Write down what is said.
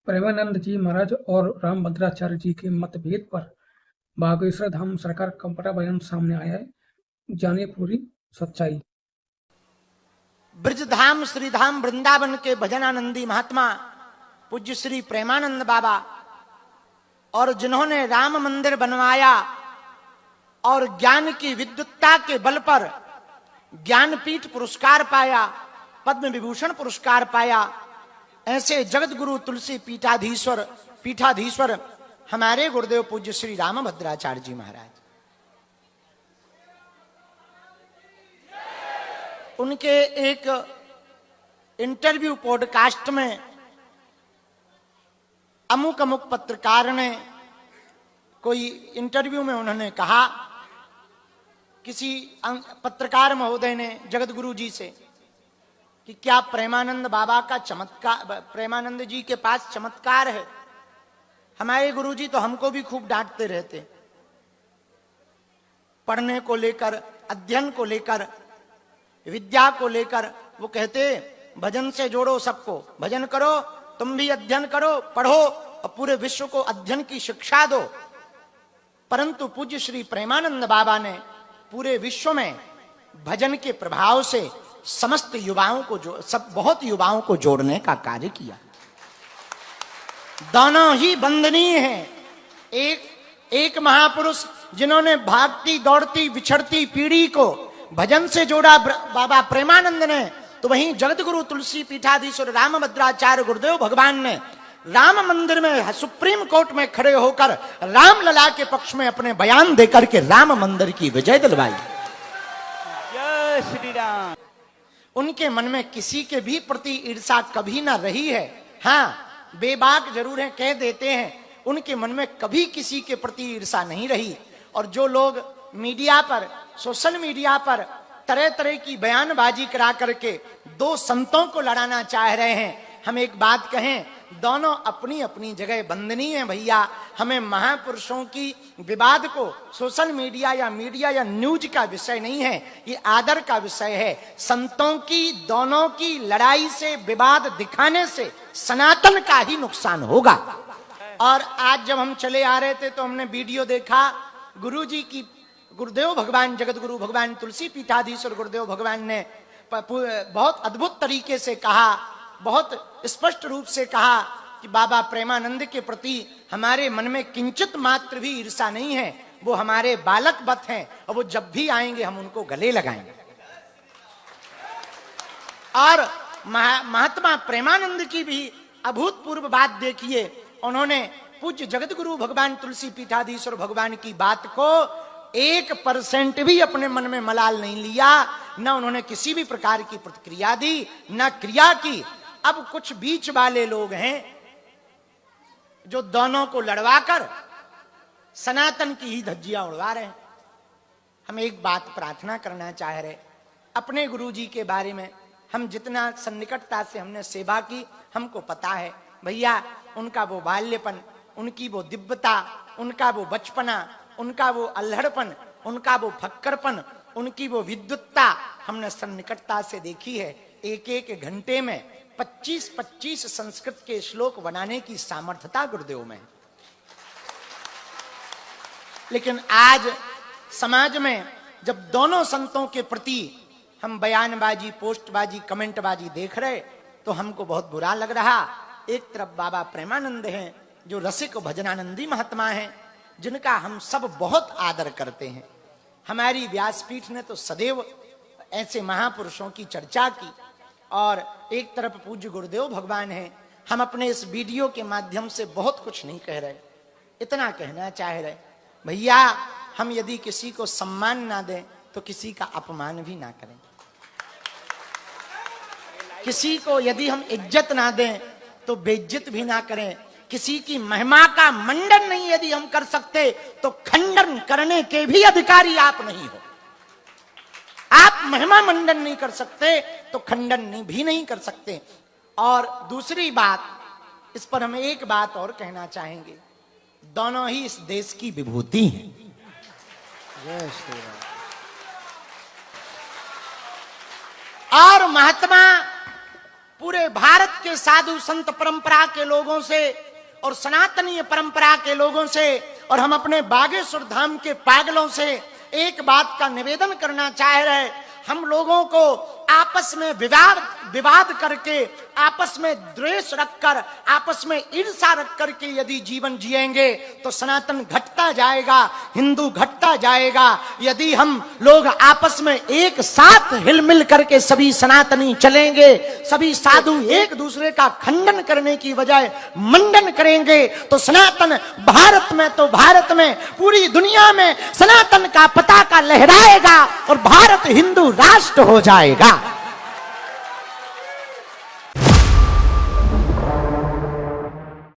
प्रेमानंद जी महाराज और रामभद्राचार्य जी के मतभेद पर बागेश्वर धाम सरकार का बड़ा बयान सामने आया है। जानिए पूरी सच्चाई। ब्रजधाम श्रीधाम वृंदावन के भजनानंदी महात्मा पूज्य श्री प्रेमानंद बाबा और जिन्होंने राम मंदिर बनवाया और ज्ञान की विद्वत्ता के बल पर ज्ञानपीठ पुरस्कार पाया, पद्म विभूषण पुरस्कार पाया, ऐसे जगत गुरु तुलसी पीठाधीश्वर हमारे गुरुदेव पूज्य श्री रामभद्राचार्य जी महाराज, उनके एक इंटरव्यू पॉडकास्ट में अमुक पत्रकार ने कोई इंटरव्यू में उन्होंने कहा, किसी पत्रकार महोदय ने जगत गुरु जी से कि क्या प्रेमानंद बाबा का चमत्कार, प्रेमानंद जी के पास चमत्कार है? हमारे गुरु जी तो हमको भी खूब डांटते रहते, पढ़ने को लेकर, अध्ययन को लेकर, विद्या को लेकर। वो कहते भजन से जोड़ो सबको, भजन करो, तुम भी अध्ययन करो, पढ़ो और पूरे विश्व को अध्ययन की शिक्षा दो। परंतु पूज्य श्री प्रेमानंद बाबा ने पूरे विश्व में भजन के प्रभाव से समस्त युवाओं को बहुत युवाओं को जोड़ने का कार्य किया। दोनों ही वंदनीय हैं। एक महापुरुष जिन्होंने भागती दौड़ती विछड़ती पीढ़ी को भजन से जोड़ा बाबा प्रेमानंद ने, तो वहीं जगत गुरु तुलसी पीठाधीश्वर रामभद्राचार्य गुरुदेव भगवान ने राम मंदिर में सुप्रीम कोर्ट में खड़े होकर रामलला के पक्ष में अपने बयान देकर के राम मंदिर की विजय दिलवाई। जय श्री राम। उनके मन में किसी के भी प्रति ईर्षा कभी ना रही है। हाँ, बेबाक जरूर है, कह देते हैं, उनके मन में कभी किसी के प्रति ईर्षा नहीं रही। और जो लोग मीडिया पर, सोशल मीडिया पर तरह तरह की बयानबाजी करा करके दो संतों को लड़ाना चाह रहे हैं, हम एक बात कहें, दोनों अपनी अपनी जगह वंदनीय हैं भैया। हमें महापुरुषों की विवाद को सोशल मीडिया या न्यूज का विषय नहीं है, ये आदर का विषय है। संतों की दोनों की लड़ाई से, विवाद दिखाने से सनातन का ही नुकसान होगा। और आज जब हम चले आ रहे थे तो हमने वीडियो देखा, गुरुजी की, गुरुदेव भगवान, जगत गुरु भगवान तुलसी पीठाधीश्वर गुरुदेव भगवान ने बहुत अद्भुत तरीके से कहा, बहुत स्पष्ट रूप से कहा कि बाबा प्रेमानंद के प्रति हमारे मन में किंचित मात्र भी ईर्षा नहीं है। वो हमारे बालक वत हैं और वो जब भी आएंगे हम उनको गले लगाएंगे। और महात्मा प्रेमानंद की भी अभूतपूर्व बात देखिए, उन्होंने पूज्य जगत गुरु भगवान तुलसी पीठाधीश्वर भगवान की बात को 1% भी अपने मन में मलाल नहीं लिया, न उन्होंने किसी भी प्रकार की प्रतिक्रिया दी, न क्रिया की। अब कुछ बीच वाले लोग हैं जो दोनों को लड़वाकर सनातन की ही धज्जियां उड़वा रहे हैं। हम एक बात प्रार्थना करना चाह रहे, अपने गुरुजी के बारे में हम जितना सन्निकटता से हमने सेवा की, हमको पता है भैया, उनका वो बाल्यपन, उनकी वो दिव्यता, उनका वो बचपना, उनका वो अल्हड़पन, उनका वो फक्करपन, उनकी वो विद्वत्ता हमने सन्निकटता से देखी है। एक एक घंटे में 25-25 संस्कृत के श्लोक बनाने की सामर्थ्यता गुरुदेव में। लेकिन आज समाज में जब दोनों संतों के प्रति हम बयानबाजी, पोस्टबाजी, कमेंटबाजी देख रहे, तो हमको बहुत बुरा लग रहा। एक तरफ बाबा प्रेमानंद हैं जो रसिक भजनानंदी महात्मा हैं, जिनका हम सब बहुत आदर करते हैं। हमारी व्यासपीठ ने तो सदैव ऐसे महापुरुषों की चर्चा की। और एक तरफ पूज्य गुरुदेव भगवान हैं। हम अपने इस वीडियो के माध्यम से बहुत कुछ नहीं कह रहे, इतना कहना चाह रहे, भैया हम यदि किसी को सम्मान ना दें तो किसी का अपमान भी ना करें। किसी को यदि हम इज्जत ना दें तो बेइज्जत भी ना करें। किसी की महिमा का मंडन नहीं यदि हम कर सकते तो खंडन करने के भी अधिकारी आप नहीं हो। आप महिमा मंडन नहीं कर सकते तो खंडन भी नहीं कर सकते। और दूसरी बात, इस पर हम एक बात और कहना चाहेंगे, दोनों ही इस देश की विभूति हैं। जय श्री राम। और महात्मा पूरे भारत के साधु संत परंपरा के लोगों से और सनातनीय परंपरा के लोगों से और हम अपने बागेश्वर धाम के पागलों से एक बात का निवेदन करना चाह रहे। हम लोगों को आपस में विवाद करके, आपस में द्वेष रखकर, आपस में ईर्ष्या रख करके यदि जीवन जिएंगे तो सनातन घटता जाएगा, हिंदू घटता जाएगा। यदि हम लोग आपस में एक साथ हिलमिल करके सभी सनातनी चलेंगे, सभी साधु एक दूसरे का खंडन करने की बजाय मंडन करेंगे तो सनातन भारत में तो भारत में पूरी दुनिया में सनातन का पताका लहराएगा और भारत हिंदू राष्ट्र हो जाएगा।